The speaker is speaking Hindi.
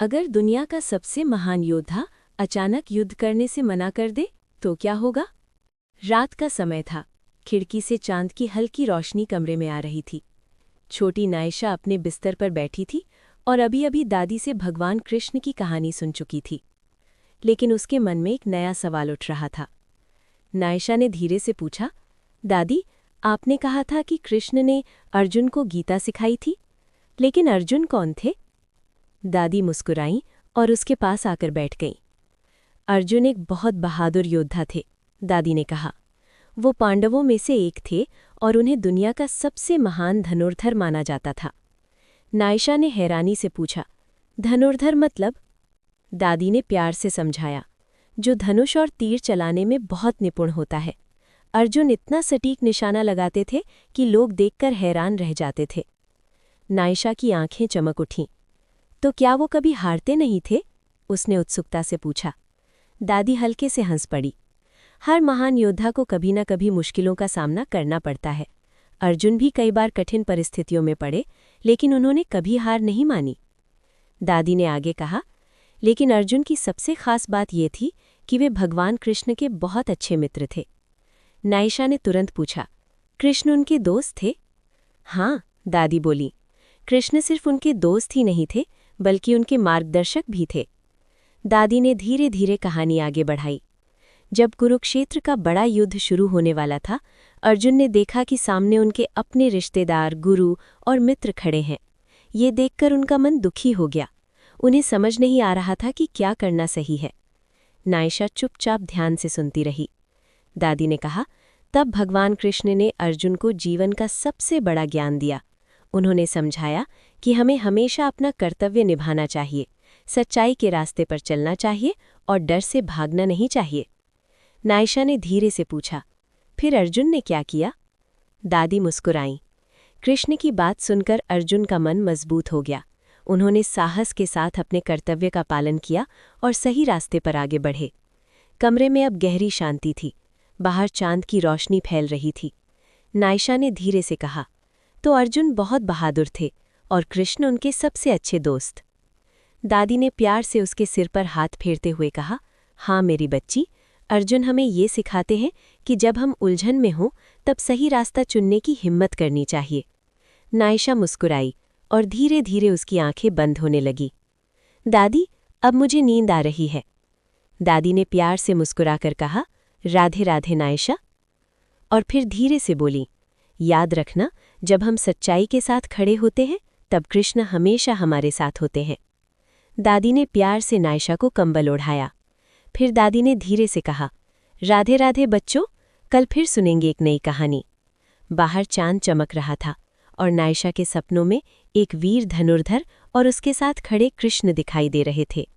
अगर दुनिया का सबसे महान योद्धा अचानक युद्ध करने से मना कर दे तो क्या होगा? रात का समय था। खिड़की से चांद की हल्की रोशनी कमरे में आ रही थी। छोटी नायशा अपने बिस्तर पर बैठी थी और अभी अभी दादी से भगवान कृष्ण की कहानी सुन चुकी थी। लेकिन उसके मन में एक नया सवाल उठ रहा था। नायशा ने धीरे से पूछा, दादी, आपने कहा था कि कृष्ण ने अर्जुन को गीता सिखाई थी, लेकिन अर्जुन कौन थे? दादी मुस्कुराईं और उसके पास आकर बैठ गईं। अर्जुन एक बहुत बहादुर योद्धा थे, दादी ने कहा। वो पांडवों में से एक थे और उन्हें दुनिया का सबसे महान धनुर्धर माना जाता था। नायशा ने हैरानी से पूछा, धनुर्धर मतलब? दादी ने प्यार से समझाया, जो धनुष और तीर चलाने में बहुत निपुण होता है। अर्जुन इतना सटीक निशाना लगाते थे कि लोग देखकर हैरान रह जाते थे। नायशा की आंखें चमक उठीं। तो क्या वो कभी हारते नहीं थे? उसने उत्सुकता से पूछा। दादी हल्के से हंस पड़ी। हर महान योद्धा को कभी न कभी मुश्किलों का सामना करना पड़ता है। अर्जुन भी कई बार कठिन परिस्थितियों में पड़े, लेकिन उन्होंने कभी हार नहीं मानी। दादी ने आगे कहा, लेकिन अर्जुन की सबसे खास बात ये थी कि वे भगवान कृष्ण के बहुत अच्छे मित्र थे। नायशा ने तुरंत पूछा, कृष्ण उनके दोस्त थे? हाँ, दादी बोली। कृष्ण सिर्फ उनके दोस्त ही नहीं थे, बल्कि उनके मार्गदर्शक भी थे। दादी ने धीरे धीरे कहानी आगे बढ़ाई। जब कुरुक्षेत्र का बड़ा युद्ध शुरू होने वाला था, अर्जुन ने देखा कि सामने उनके अपने रिश्तेदार, गुरु और मित्र खड़े हैं। ये देखकर उनका मन दुखी हो गया। उन्हें समझ नहीं आ रहा था कि क्या करना सही है। नायशा चुपचाप ध्यान से सुनती रही। दादी ने कहा, तब भगवान कृष्ण ने अर्जुन को जीवन का सबसे बड़ा ज्ञान दिया। उन्होंने समझाया कि हमें हमेशा अपना कर्तव्य निभाना चाहिए, सच्चाई के रास्ते पर चलना चाहिए और डर से भागना नहीं चाहिए। नायशा ने धीरे से पूछा, फिर अर्जुन ने क्या किया? दादी मुस्कुराईं। कृष्ण की बात सुनकर अर्जुन का मन मजबूत हो गया। उन्होंने साहस के साथ अपने कर्तव्य का पालन किया और सही रास्ते पर आगे बढ़े। कमरे में अब गहरी शांति थी। बाहर चांद की रोशनी फैल रही थी। नायशा ने धीरे से कहा, तो अर्जुन बहुत बहादुर थे और कृष्ण उनके सबसे अच्छे दोस्त। दादी ने प्यार से उसके सिर पर हाथ फेरते हुए कहा, हाँ मेरी बच्ची, अर्जुन हमें ये सिखाते हैं कि जब हम उलझन में हों तब सही रास्ता चुनने की हिम्मत करनी चाहिए। नायशा मुस्कुराई और धीरे धीरे उसकी आंखें बंद होने लगी। दादी, अब मुझे नींद आ रही है। दादी ने प्यार से मुस्कुराकर कहा, राधे राधे नायशा। और फिर धीरे से बोली, याद रखना, जब हम सच्चाई के साथ खड़े होते हैं तब कृष्ण हमेशा हमारे साथ होते हैं। दादी ने प्यार से नायशा को कंबल ओढ़ाया। फिर दादी ने धीरे से कहा, राधे राधे बच्चों, कल फिर सुनेंगे एक नई कहानी। बाहर चांद चमक रहा था और नायशा के सपनों में एक वीर धनुर्धर और उसके साथ खड़े कृष्ण दिखाई दे रहे थे।